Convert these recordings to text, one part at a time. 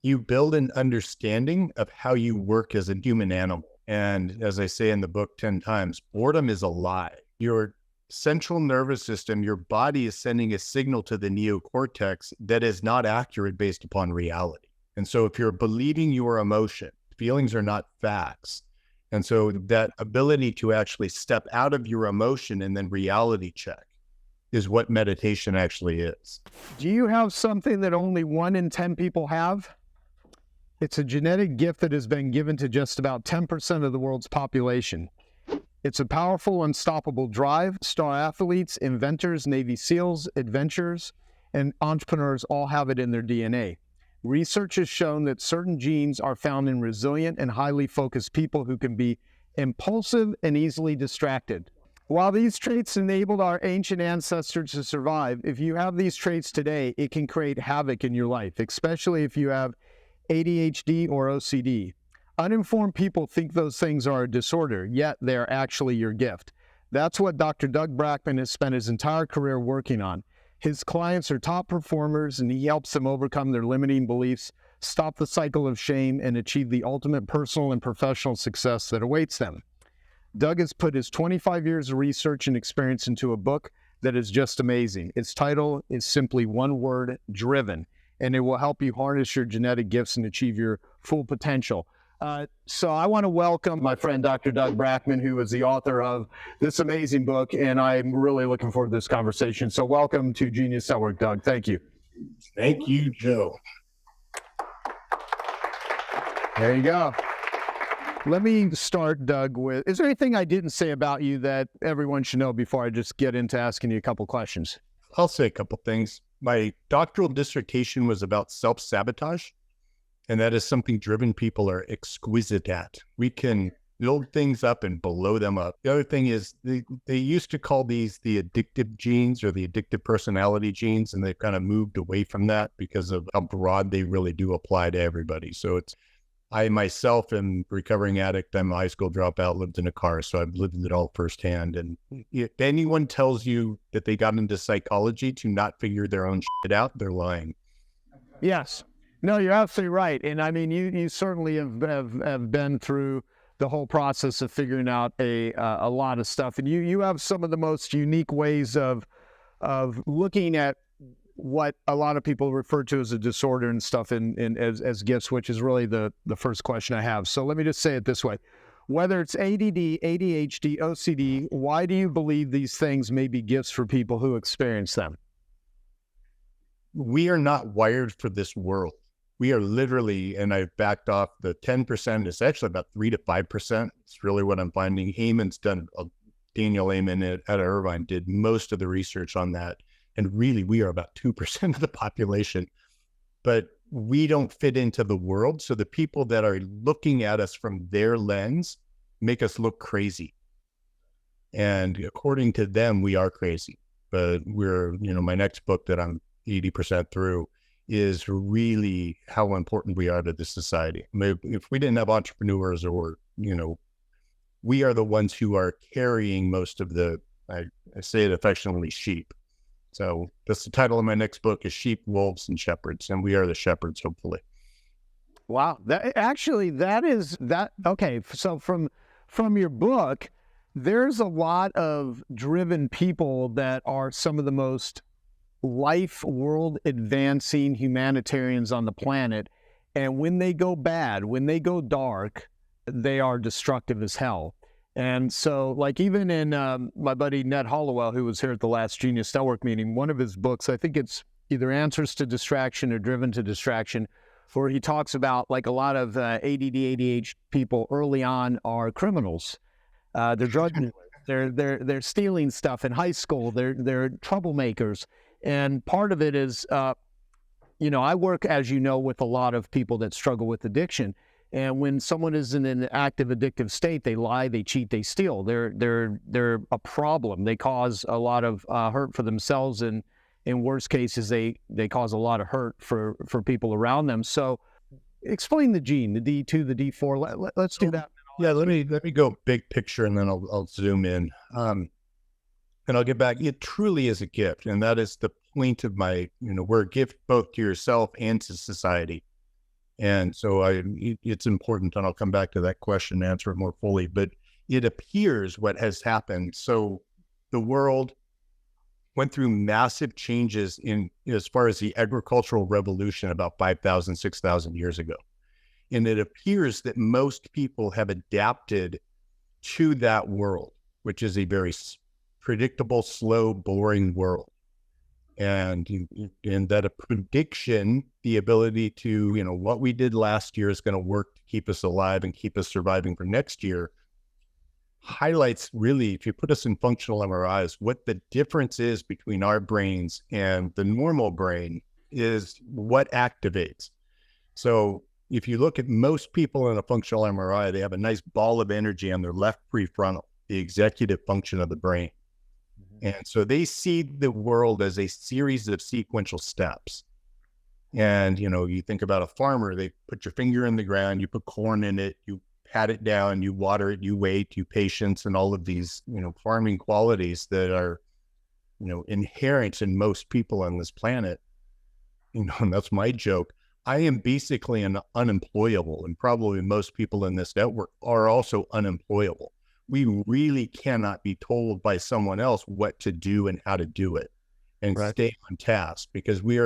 you build an understanding of how you work as a human animal. And as I say in the book 10 times, boredom is a lie. Your central nervous system, your body is sending a signal to the neocortex that is not accurate based upon reality. And so if you're believing your emotion, feelings are not facts. And so that ability to actually step out of your emotion and then reality check is what meditation actually is. Do you have something that only 1 in 10 people have? It's a genetic gift that has been given to just about 10% of the world's population. It's a powerful, unstoppable drive. Star athletes, inventors, Navy SEALs, adventurers, and entrepreneurs all have it in their DNA. Research has shown that certain genes are found in resilient and highly focused people who can be impulsive and easily distracted. While these traits enabled our ancient ancestors to survive, if you have these traits today, it can create havoc in your life, especially if you have ADHD or OCD. Uninformed people think those things are a disorder, yet they're actually your gift. That's what Dr. Doug Brackmann has spent his entire career working on. His clients are top performers, and he helps them overcome their limiting beliefs, stop the cycle of shame, and achieve the ultimate personal and professional success that awaits them. Doug has put his 25 years of research and experience into a book that is just amazing. Its title is simply one word, Driven, and it will help you harness your genetic gifts and achieve your full potential. So I want to welcome my friend, Dr. Doug Brackmann, who is the author of this amazing book, and I'm really looking forward to this conversation. So welcome to Genius Network, Doug. Thank you. Thank you, Joe. There you go. Let me start, Doug, with, is there anything I didn't say about you that everyone should know before I just get into asking you a couple questions? I'll say a couple things. My doctoral dissertation was about self-sabotage. And that is something driven people are exquisite at. We can build things up and blow them up. The other thing is they used to call these the addictive genes or the addictive personality genes, and they've kind of moved away from that because of how broad they really do apply to everybody. So I myself am a recovering addict. I'm a high school dropout, lived in a car, so I've lived it all firsthand. And if anyone tells you that they got into psychology to not figure their own shit out, they're lying. Yes. No, you're absolutely right. And I mean, you certainly have been through the whole process of figuring out a lot of stuff. And you have some of the most unique ways of looking at what a lot of people refer to as a disorder and stuff as gifts, which is really the first question I have. So let me just say it this way. Whether it's ADD, ADHD, OCD, why do you believe these things may be gifts for people who experience them? We are not wired for this world. We are literally, and I've backed off the 10%, it's actually about 3 to 5%. It's really what I'm finding. Heyman's done, Daniel Amen at Irvine did most of the research on that. And really, we are about 2% of the population, but we don't fit into the world. So the people that are looking at us from their lens make us look crazy. And according to them, we are crazy, but my next book that I'm 80% through is really how important we are to the society. If we didn't have entrepreneurs or, we are the ones who are carrying most of the, I say it affectionately, sheep. So that's the title of my next book is Sheep, Wolves, and Shepherds. And we are the shepherds, hopefully. Wow. Okay. So from your book, there's a lot of driven people that are some of the most world advancing humanitarians on the planet. And when they go bad, when they go dark, they are destructive as hell. And so like even in my buddy Ned Hollowell, who was here at the last Genius Network meeting, one of his books, I think it's either Answers to Distraction or Driven to Distraction, where he talks about like a lot of ADD, ADHD people early on are criminals. They're drug dealers. They're stealing stuff in high school. They're troublemakers. And part of it is, I work, as you know, with a lot of people that struggle with addiction. And when someone is in an active addictive state, they lie, they cheat, they steal. They're a problem. They cause a lot of hurt for themselves, and in worst cases, they cause a lot of hurt for people around them. So, explain the gene, the D2, the D4. Let's do that. Yeah, let me go big picture, and then I'll zoom in. And I'll get back. It truly is a gift. And that is the point of my, we're a gift both to yourself and to society. And so it's important, and I'll come back to that question and answer it more fully, but it appears what has happened. So the world went through massive changes in as far as the agricultural revolution about 5,000, 6,000 years ago. And it appears that most people have adapted to that world, which is a very predictable, slow, boring world. And that a prediction, the ability to, what we did last year is going to work to keep us alive and keep us surviving for next year, highlights really, if you put us in functional MRIs, what the difference is between our brains and the normal brain is what activates. So if you look at most people in a functional MRI, they have a nice ball of energy on their left prefrontal, the executive function of the brain. And so they see the world as a series of sequential steps. And, you think about a farmer, they put your finger in the ground, you put corn in it, you pat it down, you water it, you wait, you patience, and all of these, farming qualities that are, inherent in most people on this planet. And that's my joke. I am basically an unemployable, and probably most people in this network are also unemployable. We really cannot be told by someone else what to do and how to do it and stay on task, because we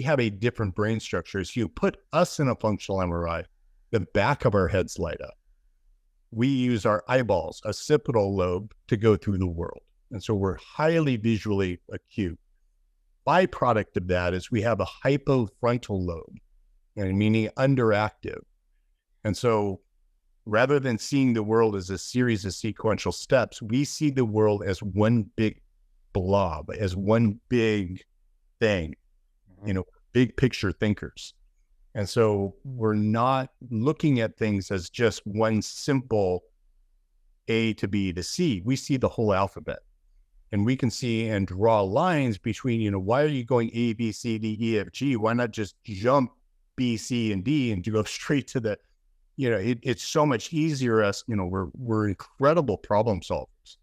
have a different brain structure. So you put us in a functional MRI, the back of our heads light up. We use our eyeballs, occipital lobe, to go through the world. And so we're highly visually acute. Byproduct of that is we have a hypofrontal lobe, meaning underactive. And so rather than seeing the world as a series of sequential steps, we see the world as one big blob, as one big thing, big picture thinkers. And so we're not looking at things as just one simple A to B to C. We see the whole alphabet, and we can see and draw lines between, why are you going A, B, C, D, E, F, G? Why not just jump B, C, and D and go straight to the, it's so much easier. We're incredible problem solvers.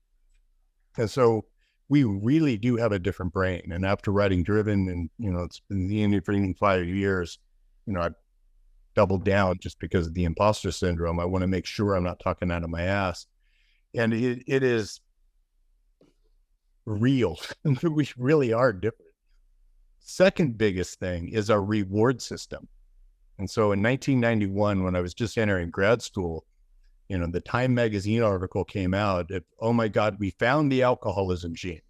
And so we really do have a different brain. And after writing Driven, and, it's been the Indian for 5 years, I doubled down just because of the imposter syndrome. I want to make sure I'm not talking out of my ass. And it is real. We really are different. Second biggest thing is our reward system. And so in 1991, when I was just entering grad school, the Time magazine article came out that, oh my God, we found the alcoholism gene.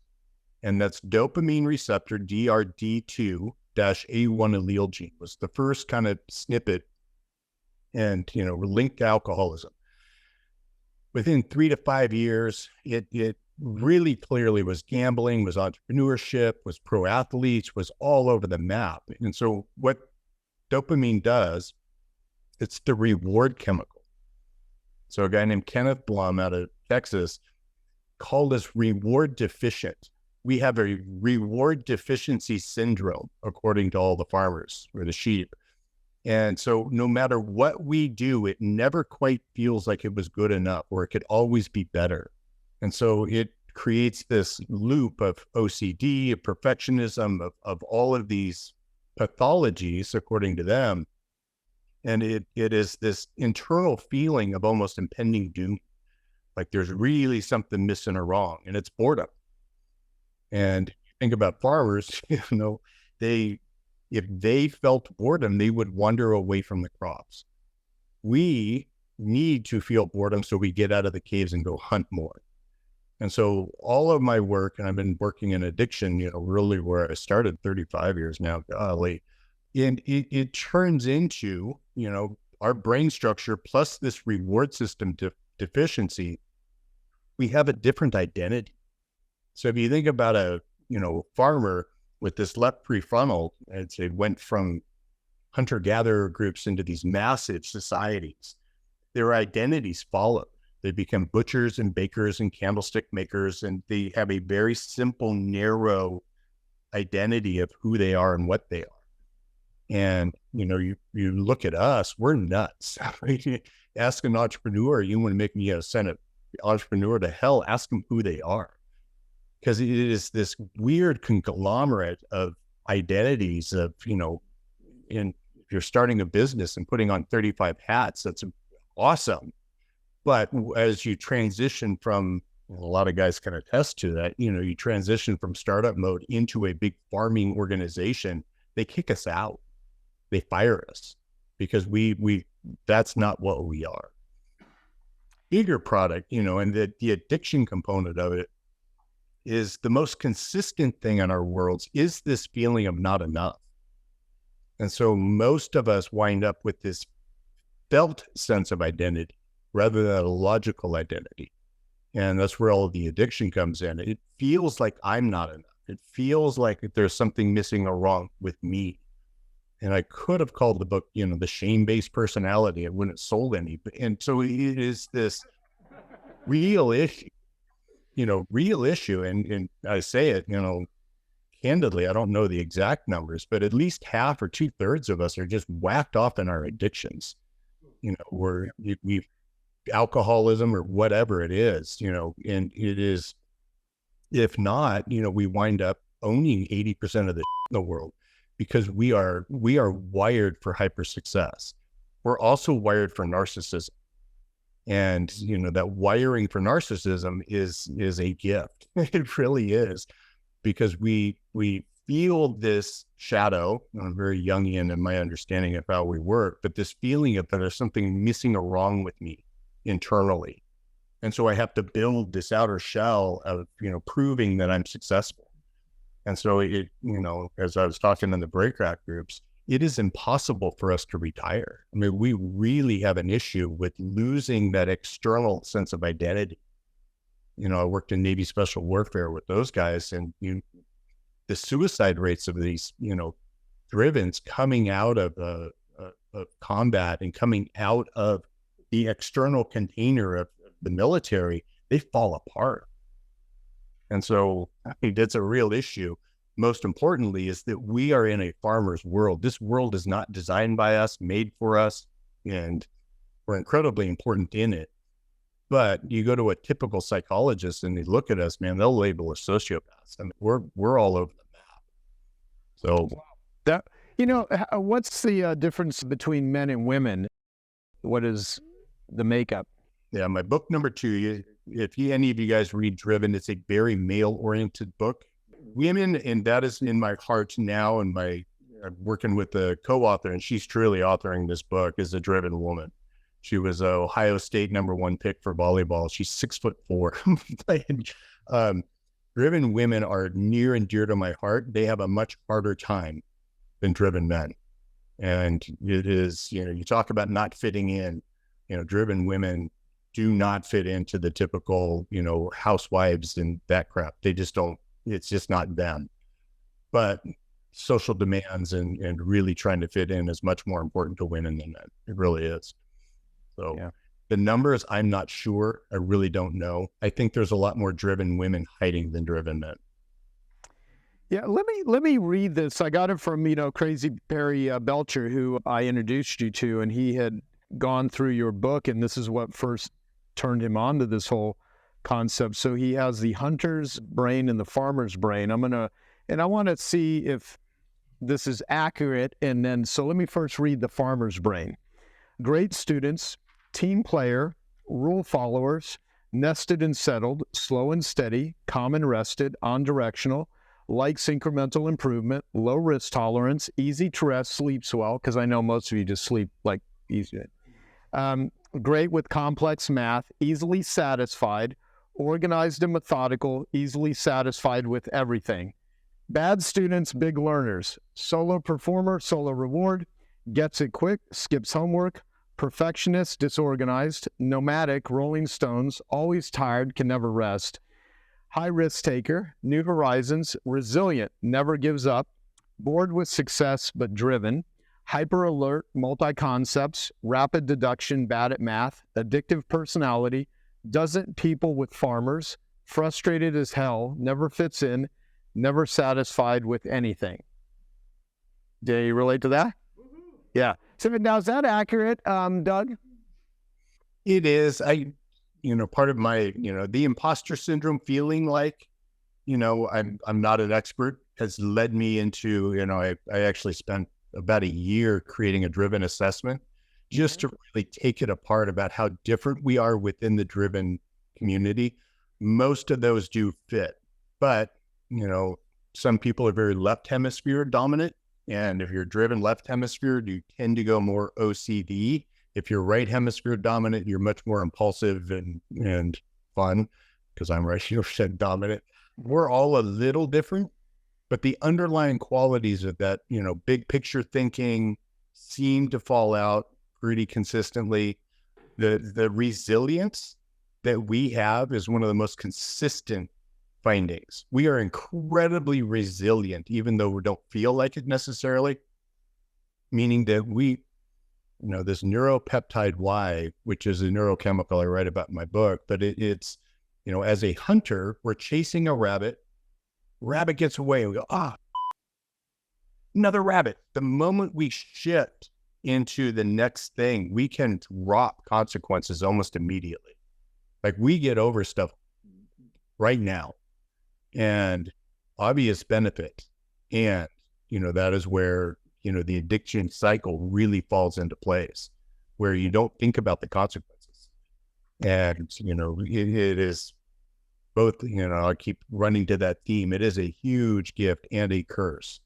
And that's dopamine receptor DRD2-A1 allele gene was the first kind of snippet, and, linked to alcoholism. Within 3 to 5 years, it really clearly was gambling, was entrepreneurship, was pro athletes, was all over the map. And so what dopamine does, it's the reward chemical. So a guy named Kenneth Blum out of Texas called us reward deficient. We have a reward deficiency syndrome, according to all the farmers or the sheep. And so no matter what we do, it never quite feels like it was good enough, or it could always be better. And so it creates this loop of OCD, of perfectionism, of all of these pathologies, according to them. And it is this internal feeling of almost impending doom, like there's really something missing or wrong, and it's boredom. And think about farmers, if they felt boredom, they would wander away from the crops. We need to feel boredom so we get out of the caves and go hunt more. And so all of my work, and I've been working in addiction, really where I started 35 years now, golly, and it turns into, our brain structure plus this reward system deficiency, we have a different identity. So if you think about a, farmer with this left prefrontal, it went from hunter-gatherer groups into these massive societies. Their identities follow. They become butchers and bakers and candlestick makers, and they have a very simple, narrow identity of who they are and what they are. And, you look at us, we're nuts. Ask an entrepreneur, you want to make me send an entrepreneur to hell, ask them who they are. Because it is this weird conglomerate of identities of, and you're starting a business and putting on 35 hats, that's awesome. But as you transition from, a lot of guys can attest to that, you transition from startup mode into a big farming organization, they kick us out. They fire us because that's not what we are. Bigger product, and the addiction component of it is the most consistent thing in our worlds is this feeling of not enough. And so most of us wind up with this felt sense of identity rather than a logical identity. And that's where all of the addiction comes in. It feels like I'm not enough. It feels like there's something missing or wrong with me. And I could have called the book, the shame-based personality. It wouldn't have sold any. And so it is this real issue, And I say it, candidly, I don't know the exact numbers, but at least half or 2/3 of us are just whacked off in our addictions. We've alcoholism or whatever it is, and it is, if not, we wind up owning 80% of the in the world because we are wired for hyper success. We're also wired for narcissism. And, that wiring for narcissism is a gift. It really is, because we feel this shadow. I'm very Jungian in my understanding of how we work, but this feeling of that there's something missing or wrong with me internally. And so I have to build this outer shell of, proving that I'm successful. And so it, as I was talking in the breakout groups, it is impossible for us to retire. I mean, we really have an issue with losing that external sense of identity. I worked in Navy Special Warfare with those guys, and the suicide rates of these, Drivens coming out of combat and coming out of the external container of the military, they fall apart. And so I think that's a real issue. Most importantly is that we are in a farmer's world. This world is not designed by us, made for us, and we're incredibly important in it. But you go to a typical psychologist and they look at us, man, they'll label us sociopaths. I mean, we're all over the map. So that, what's the difference between men and women? What is the makeup? Yeah, my book number 2, if any of you guys read Driven, it's a very male-oriented book. Women, and that is in my heart now, and I'm working with the co-author, and she's truly authoring this book, is a driven woman. She was a Ohio State #1 pick for volleyball. She's 6'4". Driven women are near and dear to my heart. They have a much harder time than driven men. And it is, you talk about not fitting in, driven women do not fit into the typical, housewives and that crap. They just don't, it's just not them. But social demands and really trying to fit in is much more important to women than men. It really is. So yeah. The numbers, I'm not sure. I really don't know. I think there's a lot more driven women hiding than driven men. Yeah, let me read this. I got it from, Crazy Barry Belcher, who I introduced you to, and he had gone through your book, and this is what first turned him on to this whole concept. So he has the hunter's brain and the farmer's brain. I want to see if this is accurate. And then, so let me first read the farmer's brain. Great students, team player, rule followers, nested and settled, slow and steady, calm and rested, on-directional, likes incremental improvement, low risk tolerance, easy to rest, sleeps well, because I know most of you just sleep like easy. Great with complex math, easily satisfied, organized and methodical, easily satisfied with everything. Bad students, big learners, solo performer, solo reward, gets it quick, skips homework, perfectionist, disorganized, nomadic, rolling stones, always tired, can never rest, high risk taker, new horizons, resilient, never gives up, bored with success but driven, hyper alert, multi-concepts, rapid deduction, bad at math, addictive personality, doesn't people with farmers, frustrated as hell, never fits in, never satisfied with anything. Do you relate to that? Mm-hmm. Yeah. So now, is that accurate, Doug? It is. Part of my, the imposter syndrome, feeling like, I'm not an expert, has led me into, I actually spent about a year creating a driven assessment just to really take it apart about how different we are within the driven community. Most of those do fit, but some people are very left hemisphere dominant. And if you're driven left hemisphere, you tend to go more OCD. If you're right hemisphere dominant, you're much more impulsive and fun, because I'm right hemisphere dominant. We're all a little different, but the underlying qualities of that, big picture thinking seem to fall out pretty consistently. The resilience that we have is one of the most consistent findings. We are incredibly resilient, even though we don't feel like it necessarily, meaning that we, this neuropeptide Y, which is a neurochemical I write about in my book, but it's, as a hunter, we're chasing a rabbit gets away, and we go, another rabbit. The moment we shift into the next thing, we can drop consequences almost immediately. Like, we get over stuff right now, and obvious benefit. And, that is where, the addiction cycle really falls into place, where you don't think about the consequences. And, it is both, I keep running to that theme. It is a huge gift and a curse.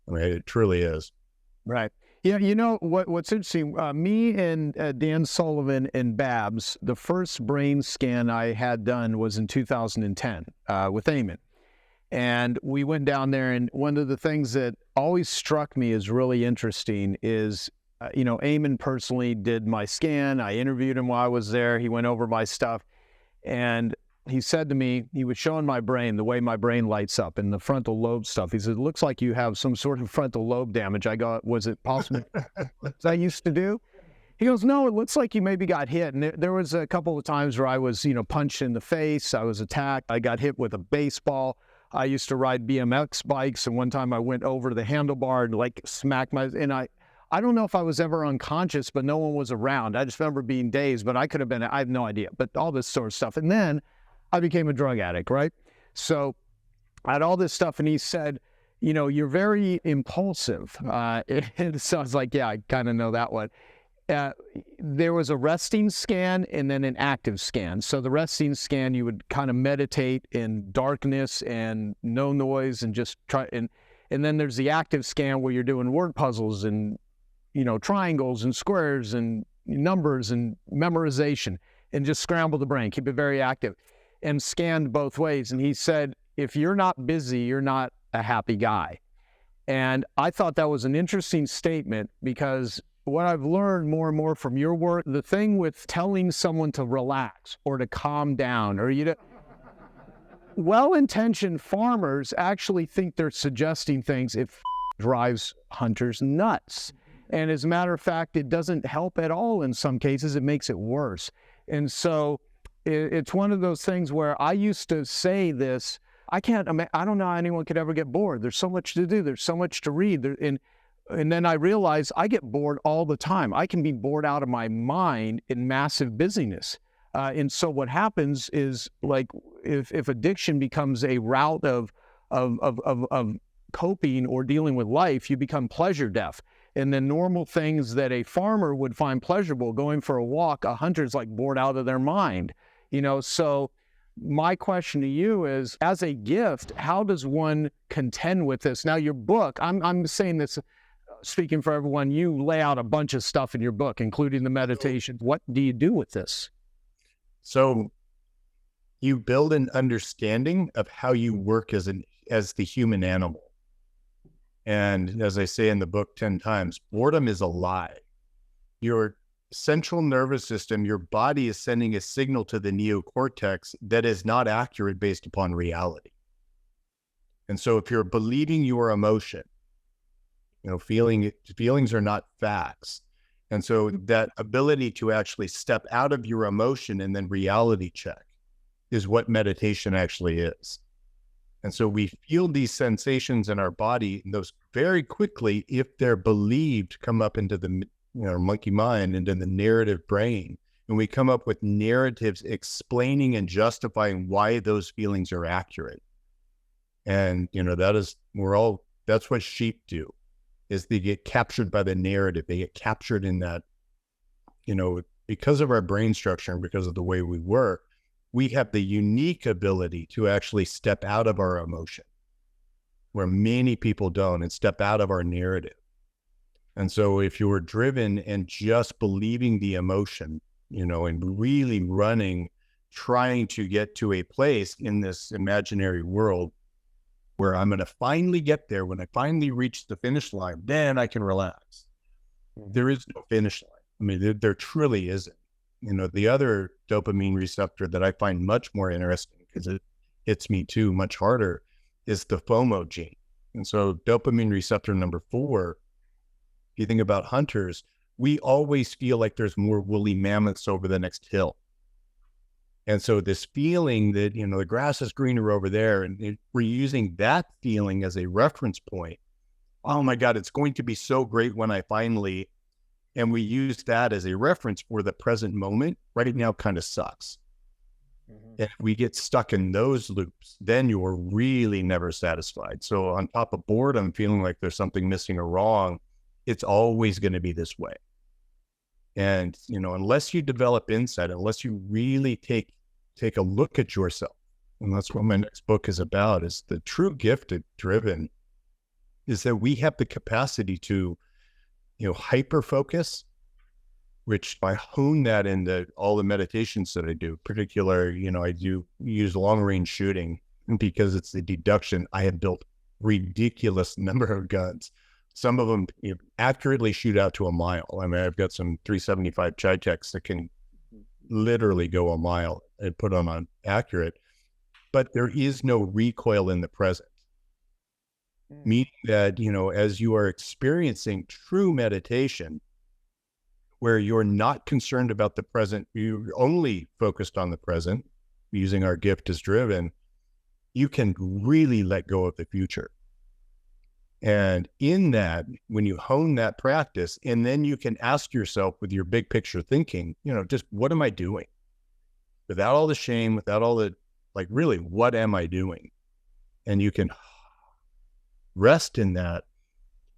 I mean, it truly is. Right. Yeah. What's interesting, me and Dan Sullivan and Babs, the first brain scan I had done was in 2010 with Eamon. And we went down there, and one of the things that always struck me as really interesting is, Eamon personally did my scan. I interviewed him while I was there. He went over my stuff, and he said to me, he was showing my brain, the way my brain lights up and the frontal lobe stuff. He said, it looks like you have some sort of frontal lobe damage. I go, was it possible? As I used to do? He goes, no, it looks like you maybe got hit. And there was a couple of times where I was, punched in the face. I was attacked. I got hit with a baseball. I used to ride BMX bikes. And one time I went over the handlebar and smacked and I don't know if I was ever unconscious, but no one was around. I just remember being dazed, but I could have been, I have no idea, but all this sort of stuff. And then I became a drug addict, right? So I had all this stuff, and he said, you're very impulsive. And so I was like, yeah, I kind of know that one. There was a resting scan and then an active scan. So the resting scan, you would kind of meditate in darkness and no noise and just try. And then there's the active scan where you're doing word puzzles and, triangles and squares and numbers and memorization, and just scramble the brain, keep it very active, and scanned both ways. And he said, if you're not busy, you're not a happy guy. And I thought that was an interesting statement, because what I've learned more and more from your work, the thing with telling someone to relax or to calm down, or well-intentioned farmers actually think they're suggesting things. It drives hunters nuts. And as a matter of fact, it doesn't help at all in some cases. It makes it worse. And so it's one of those things where I used to say this, I don't know how anyone could ever get bored. There's so much to do. There's so much to read. And then I realized I get bored all the time. I can be bored out of my mind in massive busyness. And so what happens is, if addiction becomes a route of coping or dealing with life, you become pleasure deaf. And then normal things that a farmer would find pleasurable, going for a walk, a hunter's bored out of their mind. So my question to you is, as a gift, how does one contend with this? Now, your book, I'm saying this, speaking for everyone, you lay out a bunch of stuff in your book, including the meditation. What do you do with this? So you build an understanding of how you work as the human animal. And as I say in the book 10 times, boredom is a lie. Your central nervous system, your body is sending a signal to the neocortex that is not accurate based upon reality. And so if you're believing your emotion, feelings are not facts. And so that ability to actually step out of your emotion and then reality check is what meditation actually is. And so we feel these sensations in our body, and those very quickly, if they're believed, come up into the monkey mind, into the narrative brain. And we come up with narratives explaining and justifying why those feelings are accurate. And, that's what sheep do. is they get captured by the narrative. They get captured in that, because of our brain structure and because of the way we work, we have the unique ability to actually step out of our emotion, where many people don't, and step out of our narrative. And so if you're driven and just believing the emotion, and really running, trying to get to a place in this imaginary world where I'm going to finally get there, when I finally reach the finish line, then I can relax. There is no finish line. I mean, there truly isn't. The other dopamine receptor that I find much more interesting, because it hits me too much harder, is the FOMO gene. And so dopamine receptor number 4, if you think about hunters, we always feel like there's more woolly mammoths over the next hill. And so this feeling that, the grass is greener over there, and we're using that feeling as a reference point. Oh my God, it's going to be so great when I finally, and we use that as a reference for the present moment. Right now kind of sucks. Mm-hmm. If we get stuck in those loops, then you're really never satisfied. So on top of boredom, feeling like there's something missing or wrong, it's always going to be this way. And, unless you develop insight, unless you really take a look at yourself, and that's what my next book is about, is the true gift of driven is that we have the capacity to, hyper focus, which I hone that in all the meditations that I do, particularly, I do use long range shooting, because it's the deduction. I have built ridiculous number of guns. Some of them accurately shoot out to a mile. I mean, I've got some 375 Chiteks that can literally go a mile and put on accurate, but there is no recoil in the present. Meaning that, as you are experiencing true meditation, where you're not concerned about the present, you're only focused on the present, using our gift as driven, you can really let go of the future. And in that, when you hone that practice, and then you can ask yourself with your big picture thinking, just what am I doing? Without all the shame, without all the, really, what am I doing? And you can rest in that.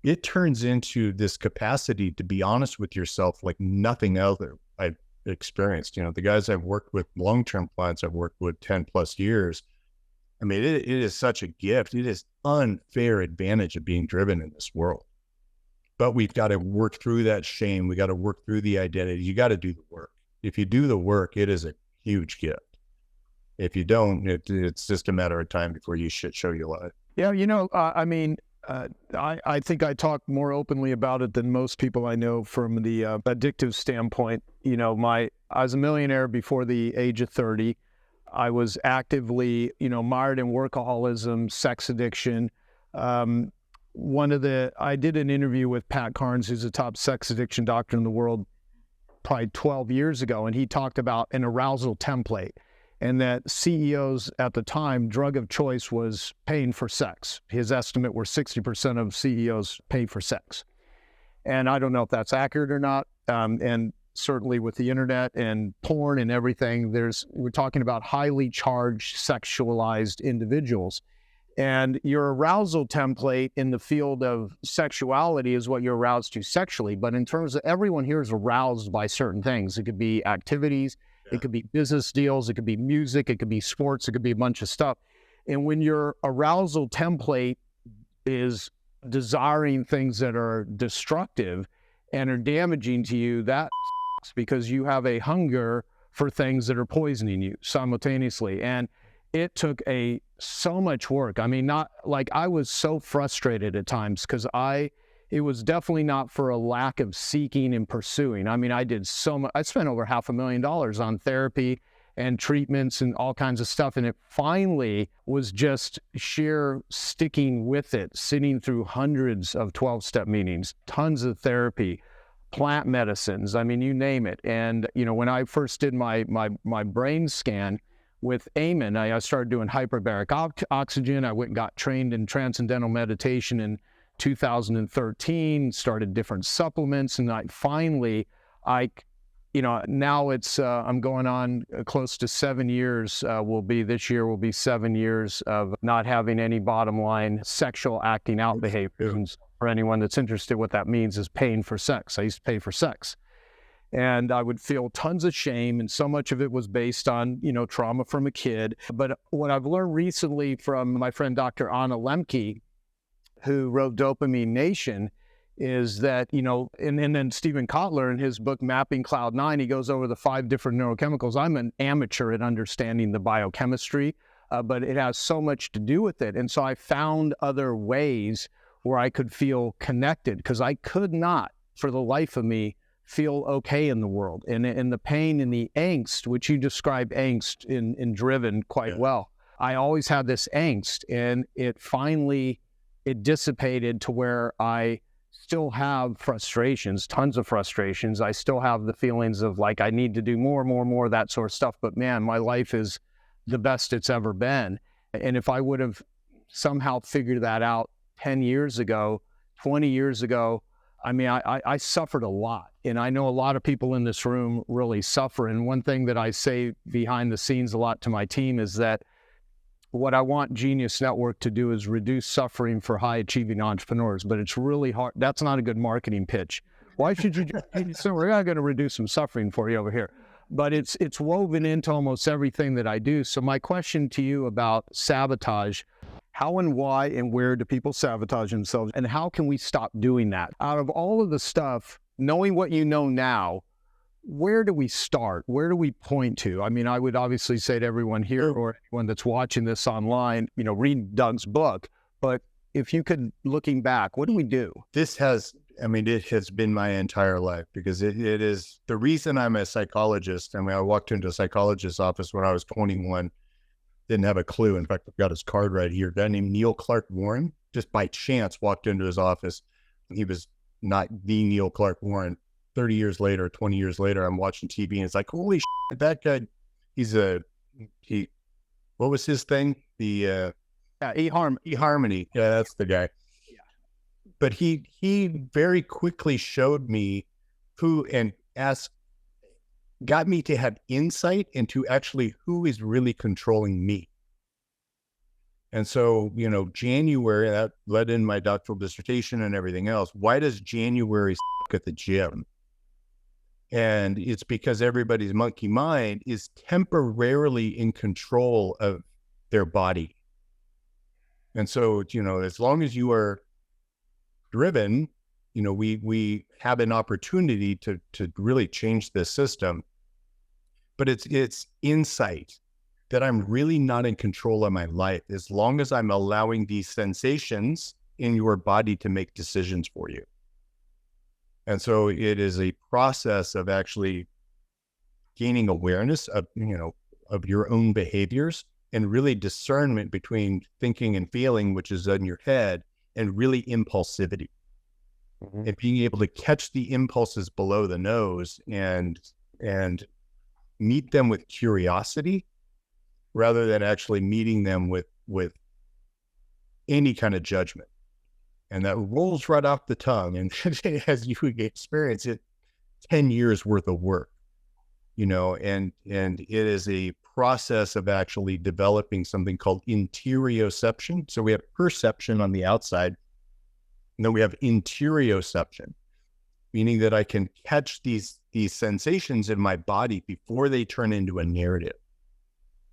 It turns into this capacity to be honest with yourself like nothing else I've experienced. The guys I've worked with, long-term clients I've worked with 10 plus years, I mean, it is such a gift. It is unfair advantage of being driven in this world. But we've got to work through that shame. We got to work through the identity. You got to do the work. If you do the work, it is a huge gift. If you don't, it's just a matter of time before you show your life. Yeah, I think I talk more openly about it than most people I know from the addictive standpoint. I was a millionaire before the age of 30. I was actively, mired in workaholism, sex addiction. I did an interview with Pat Carnes, who's a top sex addiction doctor in the world, probably 12 years ago, and he talked about an arousal template, and that CEOs at the time, drug of choice was paying for sex. His estimate were 60% of CEOs pay for sex. And I don't know if that's accurate or not. And certainly with the internet and porn and everything, we're talking about highly charged, sexualized individuals. And your arousal template in the field of sexuality is what you're aroused to sexually. But in terms of, everyone here is aroused by certain things. It could be activities, it could be business deals, it could be music, it could be sports, it could be a bunch of stuff. And when your arousal template is desiring things that are destructive and are damaging to you, that because you have a hunger for things that are poisoning you simultaneously. And it took so much work. I mean, I was so frustrated at times because it was definitely not for a lack of seeking and pursuing. I mean, I did so much. I spent over $500,000 on therapy and treatments and all kinds of stuff. And it finally was just sheer sticking with it, sitting through hundreds of 12-step meetings, tons of therapy, plant medicines. I mean, you name it. And, when I first did my brain scan with Amen, I started doing hyperbaric oxygen. I went and got trained in transcendental meditation in 2013, started different supplements. And now it's, I'm going on close to 7 years, this year will be 7 years of not having any bottom line sexual acting out behaviors. For anyone that's interested, what that means is paying for sex. I used to pay for sex. And I would feel tons of shame, and so much of it was based on, trauma from a kid. But what I've learned recently from my friend Dr. Anna Lemke, who wrote Dopamine Nation, is that, and then Stephen Kotler in his book, Mapping Cloud 9, he goes over the 5 different neurochemicals. I'm an amateur at understanding the biochemistry, but it has so much to do with it. And so I found other ways where I could feel connected, because I could not, for the life of me, feel okay in the world. And the pain and the angst, which you describe angst in Driven quite well. I always had this angst, and it dissipated to where I still have frustrations, tons of frustrations. I still have the feelings of like, I need to do more, that sort of stuff. But man, my life is the best it's ever been. And if I would have somehow figured that out 10 years ago, 20 years ago, I suffered a lot. And I know a lot of people in this room really suffer. And one thing that I say behind the scenes a lot to my team is that what I want Genius Network to do is reduce suffering for high-achieving entrepreneurs, but it's really hard. That's not a good marketing pitch. Why should you do so? We're not going to reduce some suffering for you over here. But it's woven into almost everything that I do. So my question to you about sabotage: how and why and where do people sabotage themselves? And how can we stop doing that? Out of all of the stuff, knowing what you know now, where do we start? Where do we point to? I would obviously say to everyone here or anyone that's watching this online, read Doug's book. But if you could, looking back, what do we do? It has been my entire life, because it is the reason I'm a psychologist. I walked into a psychologist's office when I was 21. Didn't have a clue. In fact, I've got his card right here. A guy named Neil Clark Warren, just by chance, walked into his office. He was not the Neil Clark Warren. 30 years later, 20 years later, I'm watching TV and it's like, holy shit, that guy, what was his thing? eHarmony. Yeah, that's the guy. Yeah. But he very quickly showed me got me to have insight into actually who is really controlling me. And so, January, that led in my doctoral dissertation and everything else. Why does January at the gym? And it's because everybody's monkey mind is temporarily in control of their body. And so, as long as you are driven, we have an opportunity to really change this system. But it's insight that I'm really not in control of my life, as long as I'm allowing these sensations in your body to make decisions for you. And so it is a process of actually gaining awareness of your own behaviors, and really discernment between thinking and feeling, which is in your head, and really impulsivity. Mm-hmm. And being able to catch the impulses below the nose and meet them with curiosity, rather than actually meeting them with any kind of judgment. And that rolls right off the tongue. And as you experience it, 10 years worth of work, and it is a process of actually developing something called interoception. So we have perception on the outside, and then we have interoception, meaning that I can catch these sensations in my body before they turn into a narrative.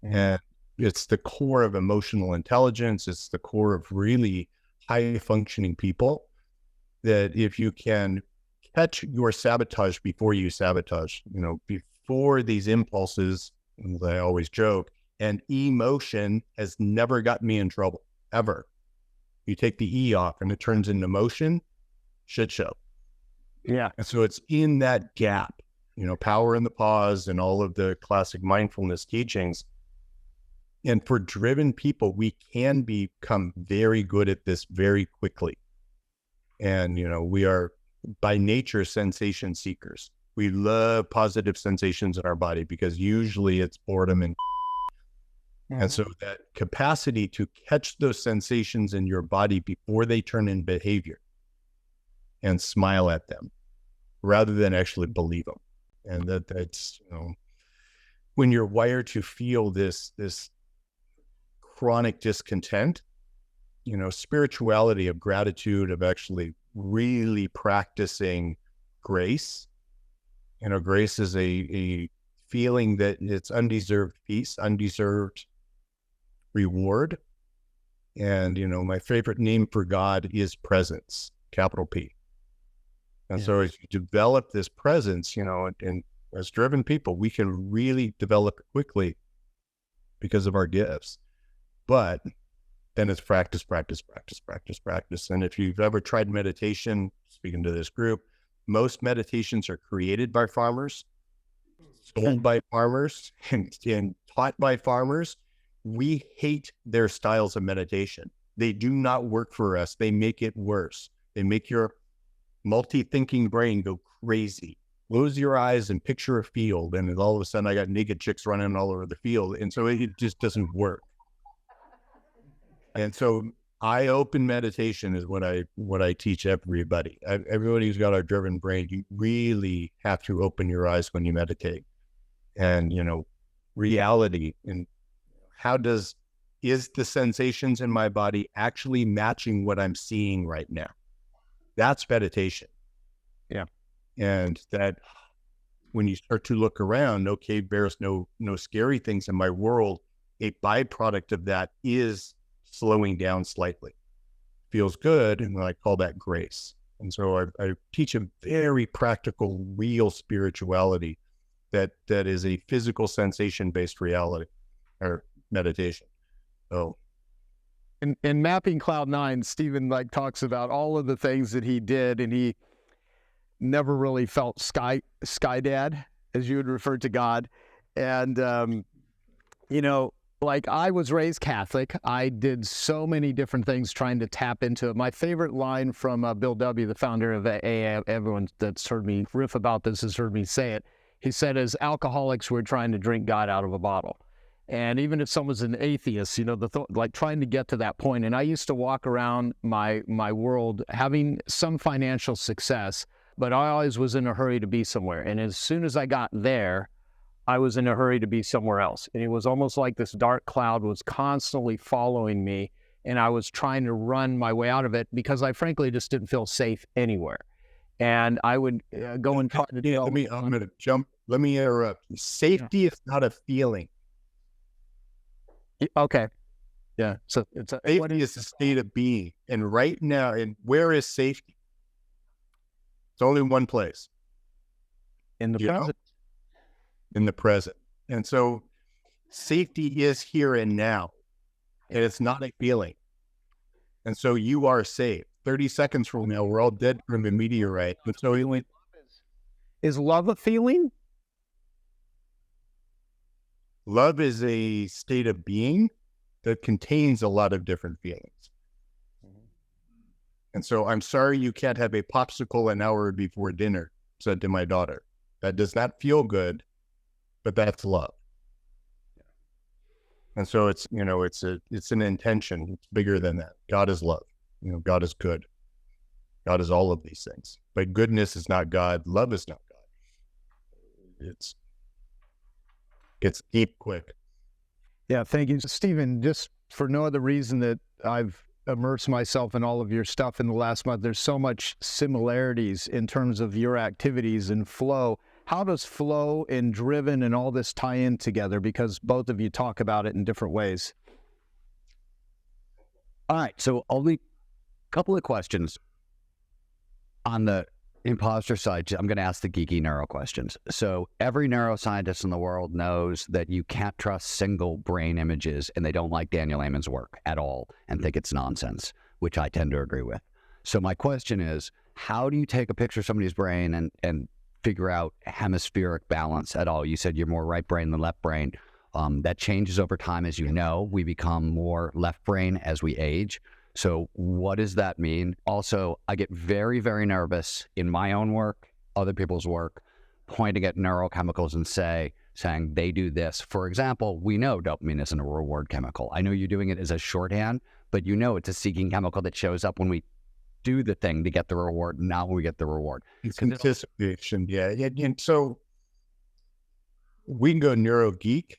Mm-hmm. And it's the core of emotional intelligence. It's the core of really high functioning people, that if you can catch your sabotage before you sabotage, before these impulses, as I always joke, and emotion has never gotten me in trouble, ever. You take the E off and it turns into motion, shit show. Yeah. And so it's in that gap, power in the pause and all of the classic mindfulness teachings. And for driven people, we can become very good at this very quickly. And, we are by nature sensation seekers. We love positive sensations in our body, because usually it's boredom and mm-hmm. And so that capacity to catch those sensations in your body before they turn in behavior, and smile at them rather than actually believe them. And that's, when you're wired to feel this chronic discontent, spirituality of gratitude, of actually really practicing grace. Grace is a feeling that it's undeserved peace, undeserved reward. And, my favorite name for God is presence, capital P. And so as you develop this presence, and as driven people, we can really develop it quickly because of our gifts. But then it's practice, practice, practice, practice, practice. And if you've ever tried meditation, speaking to this group, most meditations are created by farmers, sold by farmers, and taught by farmers. We hate their styles of meditation. They do not work for us. They make it worse. They make your multi-thinking brain go crazy. Close your eyes and picture a field, and then all of a sudden I got naked chicks running all over the field. And so it just doesn't work. And so eye-open meditation is what I teach everybody. Everybody who's got a driven brain, you really have to open your eyes when you meditate. And, reality, and is the sensations in my body actually matching what I'm seeing right now? That's meditation. Yeah. And that when you start to look around, no cave bears, no scary things in my world, a byproduct of that is slowing down slightly. Feels good, and I call that grace. And so I teach a very practical, real spirituality that is a physical sensation-based reality or meditation. So in Mapping Cloud 9, Stephen talks about all of the things that he did, and he never really felt sky dad, as you would refer to God. And I was raised Catholic. I did so many different things trying to tap into it. My favorite line from Bill W., the founder of AA, everyone that's heard me riff about this has heard me say it. He said, as alcoholics, we're trying to drink God out of a bottle. And even if someone's an atheist, trying to get to that point. And I used to walk around my world having some financial success, but I always was in a hurry to be somewhere. And as soon as I got there, I was in a hurry to be somewhere else. And it was almost like this dark cloud was constantly following me, and I was trying to run my way out of it because I frankly just didn't feel safe anywhere. And I would go and talk to I'm going to jump. Let me interrupt. Safety is not a feeling. Okay. Yeah. So safety is a state of being. And right now, and where is safety? It's only one place. In the present. In the present. And so safety is here and now. And it's not a feeling. And so you are safe. 30 seconds from now, we're all dead from a meteorite. But so is love a feeling? Love is a state of being that contains a lot of different feelings. And so I'm sorry you can't have a popsicle an hour before dinner, said to my daughter. That does not feel good, but that's love. And so it's an intention. It's bigger than that. God is love. God is good. God is all of these things. But goodness is not God. Love is not God. It's deep quick. Yeah, thank you, Stephen. Just for no other reason that I've immersed myself in all of your stuff in the last month, there's so much similarities in terms of your activities and flow. How does flow and driven and all this tie in together? Because both of you talk about it in different ways. All right, so only a couple of questions. On the imposter side, I'm going to ask the geeky neuro questions. So every neuroscientist in the world knows that you can't trust single brain images, and they don't like Daniel Amen's work at all and think it's nonsense, which I tend to agree with. So my question is, how do you take a picture of somebody's brain and figure out hemispheric balance at all? You said you're more right brain than left brain. That changes over time. As you know, we become more left brain as we age. So what does that mean? Also, I get very, very nervous in my own work, other people's work, pointing at neurochemicals and saying they do this. For example, we know dopamine isn't a reward chemical. I know you're doing it as a shorthand, but it's a seeking chemical that shows up when we do the thing to get the reward, not when we get the reward. It's anticipation, yeah. And so we can go neuro geek.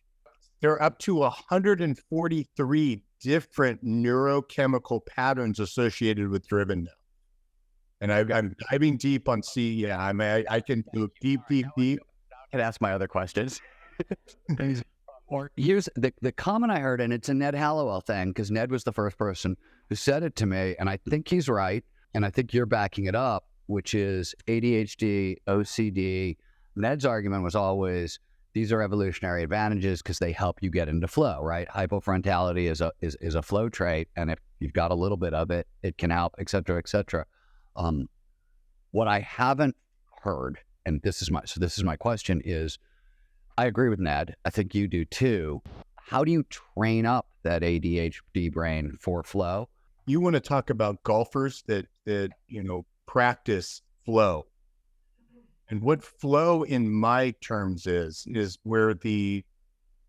There are up to 143 different neurochemical patterns associated with driven now. And I'm diving deep on C. Yeah, I can go deep. I can ask my other questions. Or here's the comment I heard, and it's a Ned Hallowell thing, because Ned was the first person who said it to me, and I think he's right, and I think you're backing it up, which is ADHD, OCD. Ned's argument was always, these are evolutionary advantages because they help you get into flow, right? Hypofrontality is a flow trait, and if you've got a little bit of it, it can help, et cetera, et cetera. What I haven't heard, and this is my question, is I agree with Ned. I think you do too. How do you train up that ADHD brain for flow? You want to talk about golfers that practice flow. And what flow in my terms is where the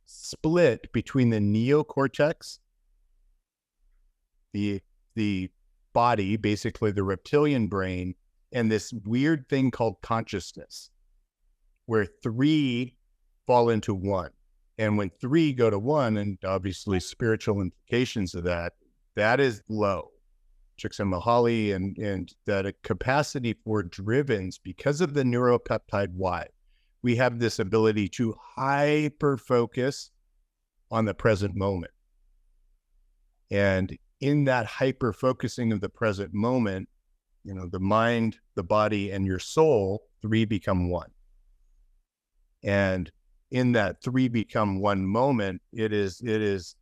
split between the neocortex, the body, basically the reptilian brain, and this weird thing called consciousness, where 3 fall into 1. And when 3 go to 1, and obviously spiritual implications of that is low. Csikszentmihalyi and that a capacity for drivens, because of the neuropeptide Y, we have this ability to hyper focus on the present moment. And in that hyper focusing of the present moment, the mind, the body, and your soul, 3 become 1. And in that 3 become 1 moment, it is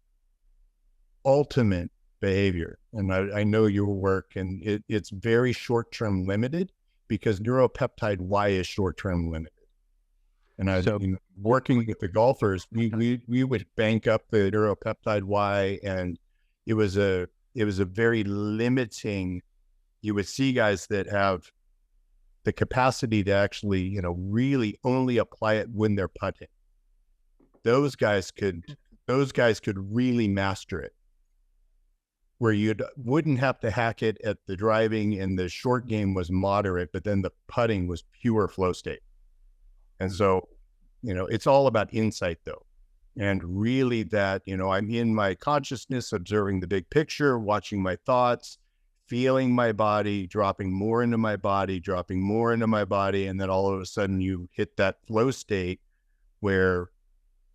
ultimate behavior. And I know your work, and it's very short-term limited, because neuropeptide Y is short-term limited. And I was working with the golfers, we would bank up the neuropeptide Y, and it was a very limiting. You would see guys that have the capacity to actually, really only apply it when they're putting. Those guys could really master it, where you wouldn't have to hack it at the driving, and the short game was moderate, but then the putting was pure flow state. And so, it's all about insight though. And really that, I'm in my consciousness, observing the big picture, watching my thoughts, feeling my body, dropping more into my body, and then all of a sudden you hit that flow state where,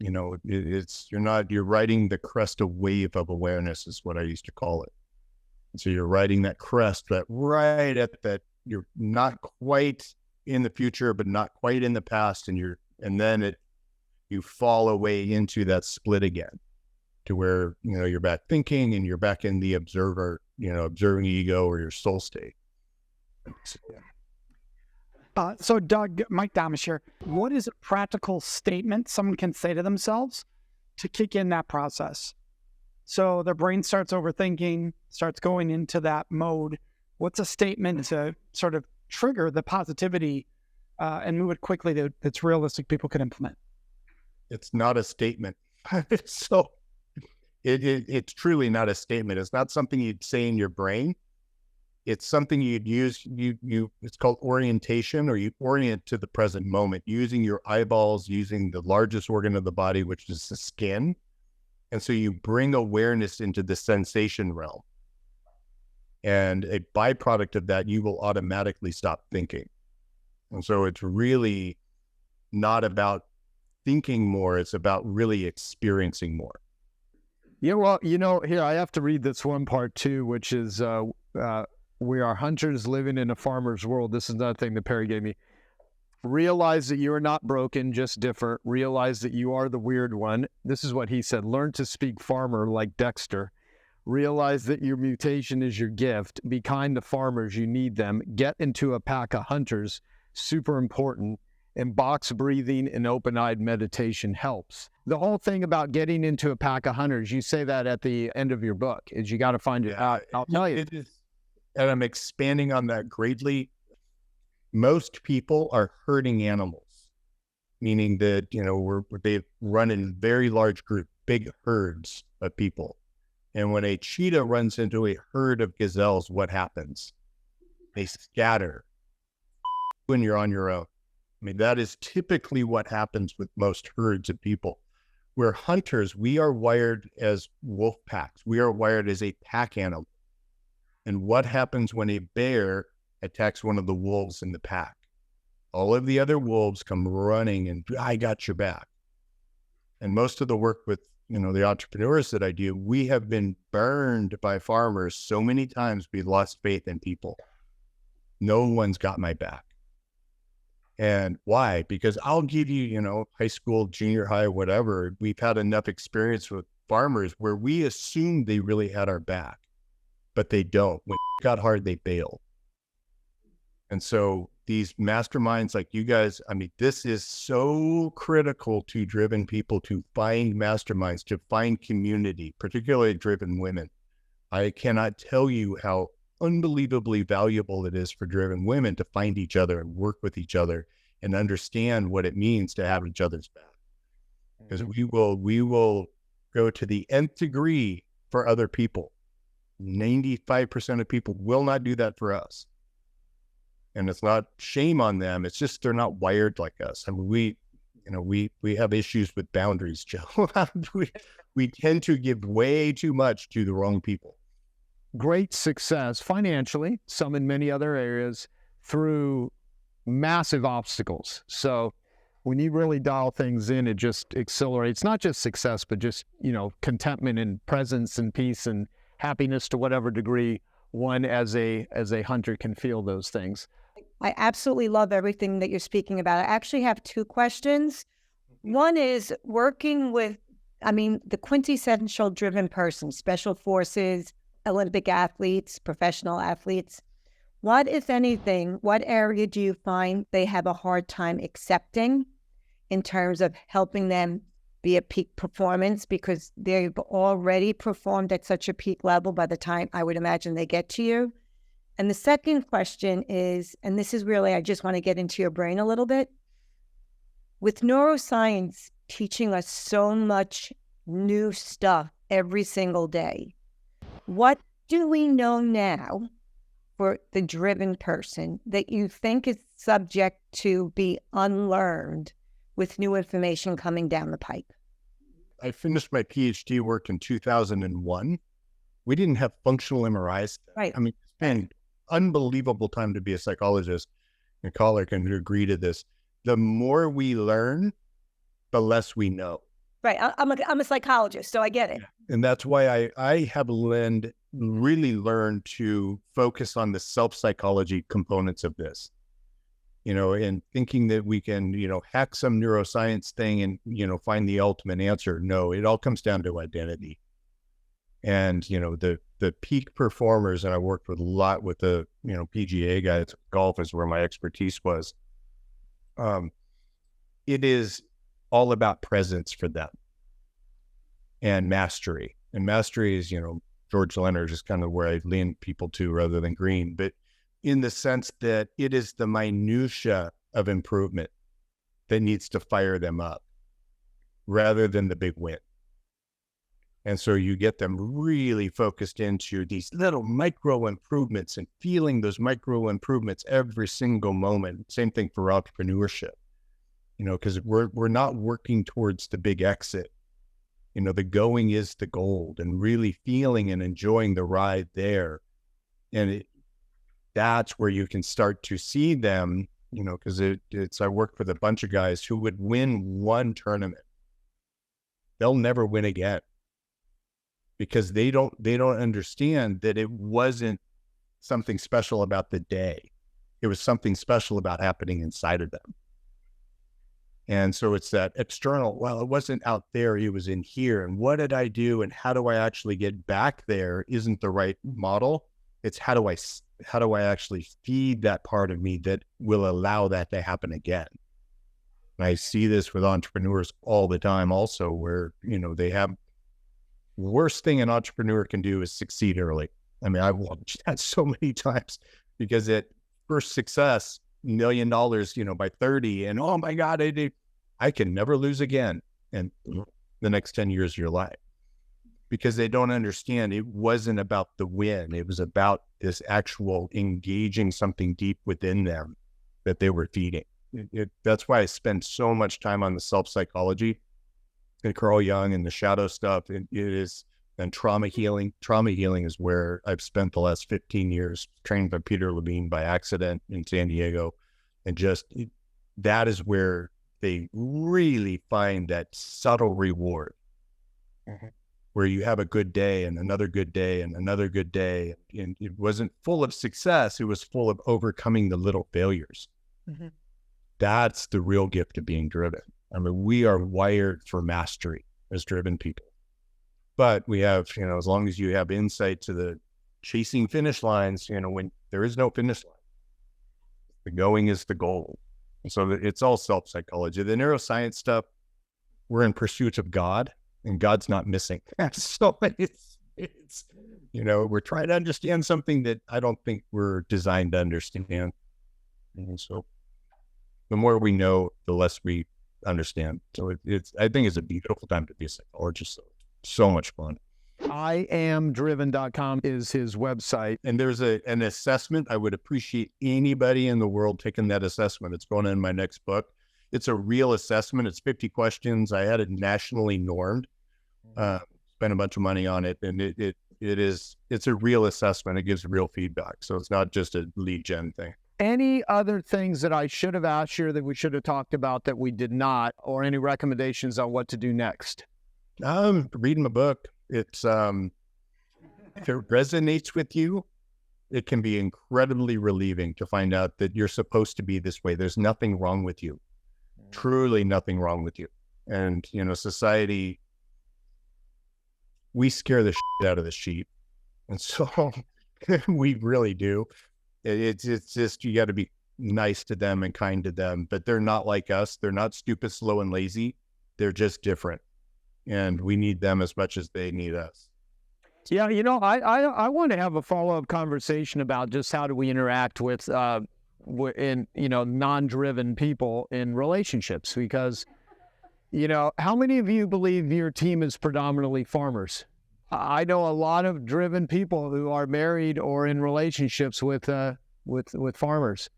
you're riding the crest of wave of awareness is what I used to call it. And so you're riding that crest, that right at that, you're not quite in the future, but not quite in the past. And then you fall away into that split again, to where, you're back thinking, and you're back in the observer, observing ego or your soul state. So Doug, Mike Damisch here. What is a practical statement someone can say to themselves to kick in that process? So their brain starts overthinking, starts going into that mode. What's a statement to sort of trigger the positivity and move it quickly that's realistic people can implement? It's not a statement. So it's truly not a statement. It's not something you'd say in your brain. It's something you'd use. It's called orientation, or you orient to the present moment using your eyeballs, using the largest organ of the body, which is the skin. And so you bring awareness into the sensation realm. And a byproduct of that, you will automatically stop thinking. And so it's really not about thinking more. It's about really experiencing more. Yeah, well, here I have to read this one part too, which is we are hunters living in a farmer's world. This is another thing that Perry gave me. Realize that you are not broken, just different. Realize that you are the weird one. This is what he said. Learn to speak farmer like Dexter. Realize that your mutation is your gift. Be kind to farmers. You need them. Get into a pack of hunters. Super important. And box breathing and open-eyed meditation helps. The whole thing about getting into a pack of hunters, you say that at the end of your book, is you got to find it out. I'll tell you. It is, and I'm expanding on that greatly. Most people are herding animals, meaning that, they run in very large groups, big herds of people. And when a cheetah runs into a herd of gazelles, what happens? They scatter when you're on your own. I mean, that is typically what happens with most herds of people. We're hunters. We are wired as wolf packs. We are wired as a pack animal. And what happens when a bear attacks one of the wolves in the pack? All of the other wolves come running and I got your back. And most of the work with, the entrepreneurs that I do, we have been burned by farmers so many times we lost faith in people. No one's got my back. And why? Because I'll give you, high school, junior high, whatever. We've had enough experience with farmers where we assumed they really had our back, but they don't. When it got hard, they bailed. And so these masterminds like you guys, this is so critical to driven people to find masterminds, to find community, particularly driven women. I cannot tell you how unbelievably valuable it is for driven women to find each other and work with each other and understand what it means to have each other's back. Because we will go to the nth degree for other people. 95% of people will not do that for us. And it's not shame on them. It's just they're not wired like us. We have issues with boundaries, Joe. we tend to give way too much to the wrong people. Great success financially, some in many other areas, through massive obstacles. So when you really dial things in, it just accelerates, not just success, but just, contentment and presence and peace and happiness to whatever degree one as a hunter can feel those things. I absolutely love everything that you're speaking about. I actually have two questions. One is working with, the quintessential driven person, special forces, Olympic athletes, professional athletes. What, if anything, what area do you find they have a hard time accepting in terms of helping them be at peak performance, because they've already performed at such a peak level by the time I would imagine they get to you? And the second question is, and this is really, I just want to get into your brain a little bit. With neuroscience teaching us so much new stuff every single day, what do we know now for the driven person that you think is subject to be unlearned with new information coming down the pike? I finished my PhD work in 2001. We didn't have functional MRIs. Right. It's been unbelievable time to be a psychologist. And caller can agree to this. The more we learn, the less we know. Right. I'm a psychologist, so I get it. And that's why I have really learned to focus on the self-psychology components of this, and thinking that we can, hack some neuroscience thing and, find the ultimate answer. No, it all comes down to identity. And, the peak performers, and I worked with a lot with the, PGA guys. Golf is where my expertise was. It is all about presence for them and mastery. And mastery is, George Leonard is kind of where I lean people to rather than Green, but in the sense that it is the minutia of improvement that needs to fire them up rather than the big win. And so you get them really focused into these little micro improvements and feeling those micro improvements every single moment. Same thing for entrepreneurship, because we're not working towards the big exit. The going is the gold, and really feeling and enjoying the ride there. And that's where you can start to see them, because I worked with a bunch of guys who would win one tournament. They'll never win again. Because they don't understand that it wasn't something special about the day. It was something special about happening inside of them. And so it's that external, well, it wasn't out there, it was in here. And what did I do? And how do I actually get back there isn't the right model. It's how do I actually feed that part of me that will allow that to happen again? And I see this with entrepreneurs all the time also, where, they have, worst thing an entrepreneur can do is succeed early. I've watched that so many times, because at first success, $1 million, by 30, and oh my God, I can never lose again. And the next 10 years of your life, because they don't understand it wasn't about the win. It was about this actual engaging something deep within them that they were feeding. That's why I spend so much time on the self-psychology. and Carl Jung and the shadow stuff. It is, and trauma healing. Trauma healing is where I've spent the last 15 years, trained by Peter Levine by accident in San Diego. And that is where they really find that subtle reward, where you have a good day and another good day and another good day. And it wasn't full of success. It was full of overcoming the little failures. That's the real gift of being driven. I mean, we are wired for mastery as driven people. But we have, as long as you have insight to the chasing finish lines, when there is no finish line, the going is the goal. So it's all self-psychology. The neuroscience stuff, we're in pursuit of God, and God's not missing. So it's we're trying to understand something that I don't think we're designed to understand. And so the more we know, the less we understand. So I think it's a beautiful time to be a psychologist. So much fun. IamDriven.com is his website. And there's an assessment. I would appreciate anybody in the world taking that assessment. It's going in my next book. It's a real assessment. It's 50 questions. I had it nationally normed, spent a bunch of money on it. And it's a real assessment. It gives real feedback. So it's not just a lead gen thing. Any other things that I should have asked you that we should have talked about that we did not, or any recommendations on what to do next? Reading my book. It's if it resonates with you, it can be incredibly relieving to find out that you're supposed to be this way. There's nothing wrong with you. Truly nothing wrong with you. And society, we scare the shit out of the sheep. And so we really do. It's just, you got to be nice to them and kind to them, but they're not like us. They're not stupid, slow, and lazy. They're just different. And we need them as much as they need us. Yeah, I want to have a follow-up conversation about just how do we interact with non-driven people in relationships, because how many of you believe your team is predominantly farmers? I know a lot of driven people who are married or in relationships with farmers,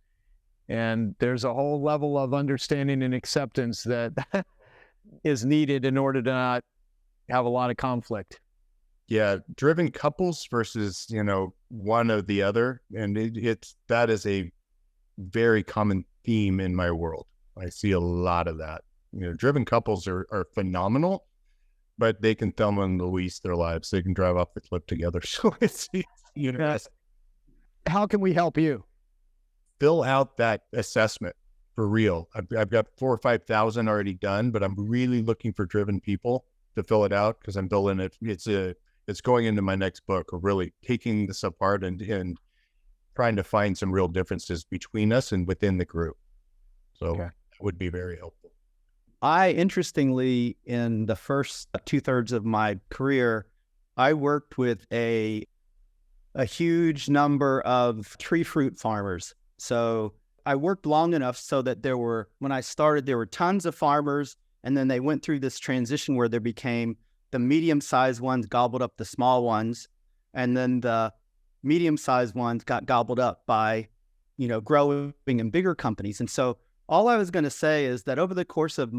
and there's a whole level of understanding and acceptance that is needed in order to not have a lot of conflict. Yeah, driven couples versus one or the other, and that is a very common theme in my world. I see a lot of that. Driven couples are phenomenal, but they can Thelma and Louise their lives. They can drive off the cliff together. So it's How can we help you? Fill out that assessment for real. I've got 4,000 or 5,000 already done, but I'm really looking for driven people to fill it out because I'm building it. It's going into my next book, of really taking this apart and trying to find some real differences between us and within the group. So that would be very helpful. Interestingly, in the first 2/3 of my career, I worked with a huge number of tree fruit farmers. So I worked long enough so that when I started, there were tons of farmers, and then they went through this transition where there became the medium-sized ones gobbled up the small ones, and then the medium-sized ones got gobbled up by, growing and bigger companies. And so all I was going to say is that over the course of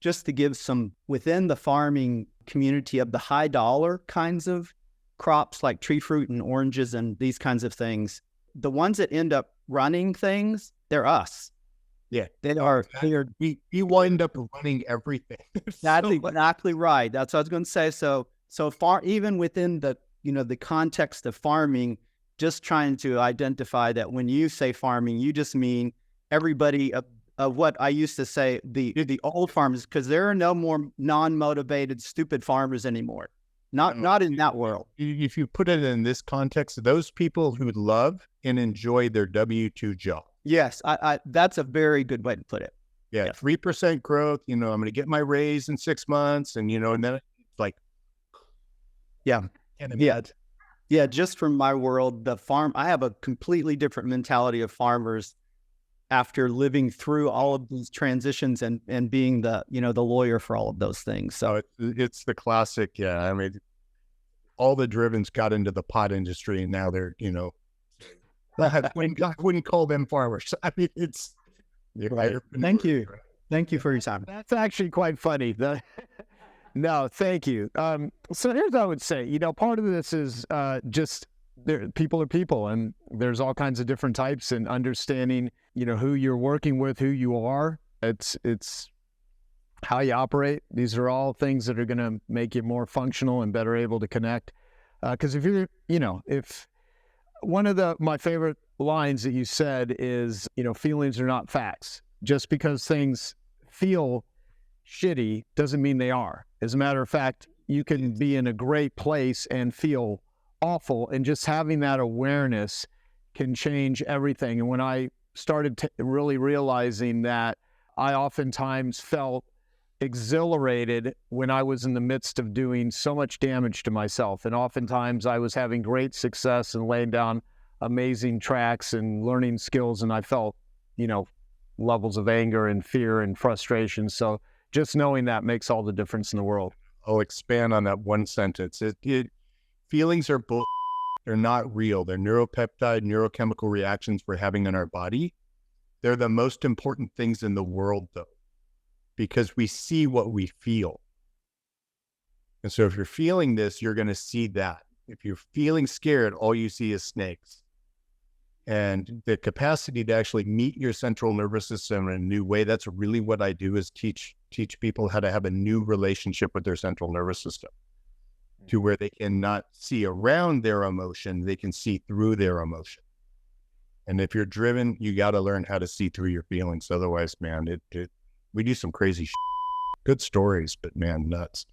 just to give some within the farming community of the high dollar kinds of crops like tree fruit and oranges and these kinds of things, the ones that end up running things, they're us. Yeah. We wind up running everything. That's exactly right. That's what I was going to say. So far, even within the, the context of farming, just trying to identify that when you say farming, you just mean everybody of what I used to say, the old farmers, because there are no more non-motivated, stupid farmers anymore. Not in that world. If you put it in this context, those people who love and enjoy their W-2 job. Yes, I that's a very good way to put it. Yeah, 3% growth. I'm going to get my raise in 6 months, and and then it's like, yeah. Just from my world, I have a completely different mentality of farmers after living through all of these transitions and being the lawyer for all of those things. So it's the classic. Yeah, I mean, all the drivens got into the pot industry, and now they're I wouldn't call them farmers. I mean, it's right. Thank you for your time. That's actually quite funny. No, thank you. So here's what I would say. You know, part of this is just people are people, and there's all kinds of different types, and understanding, you know, who you're working with, who you are. It's how you operate. These are all things that are going to make you more functional and better able to connect. Because if you're, you know, if one of my favorite lines that you said is, you know, feelings are not facts. Just because things feel shitty doesn't mean they are. As a matter of fact, you can be in a great place and feel awful, and just having that awareness can change everything. And when I started really realizing that, I oftentimes felt exhilarated when I was in the midst of doing so much damage to myself. And oftentimes I was having great success and laying down amazing tracks and learning skills, and I felt, you know, levels of anger and fear and frustration. So just knowing that makes all the difference in the world. I'll expand on that one sentence. Feelings are bull. They're not real. They're neuropeptide, neurochemical reactions we're having in our body. They're the most important things in the world, though, because we see what we feel. And so if you're feeling this, you're going to see that. If you're feeling scared, all you see is snakes. And the capacity to actually meet your central nervous system in a new way, that's really what I do, is teach people how to have a new relationship with their central nervous system, to where they can not see around their emotion, they can see through their emotion. And if you're driven, you got to learn how to see through your feelings. Otherwise, man, we do some crazy shit. Good stories, but man, nuts.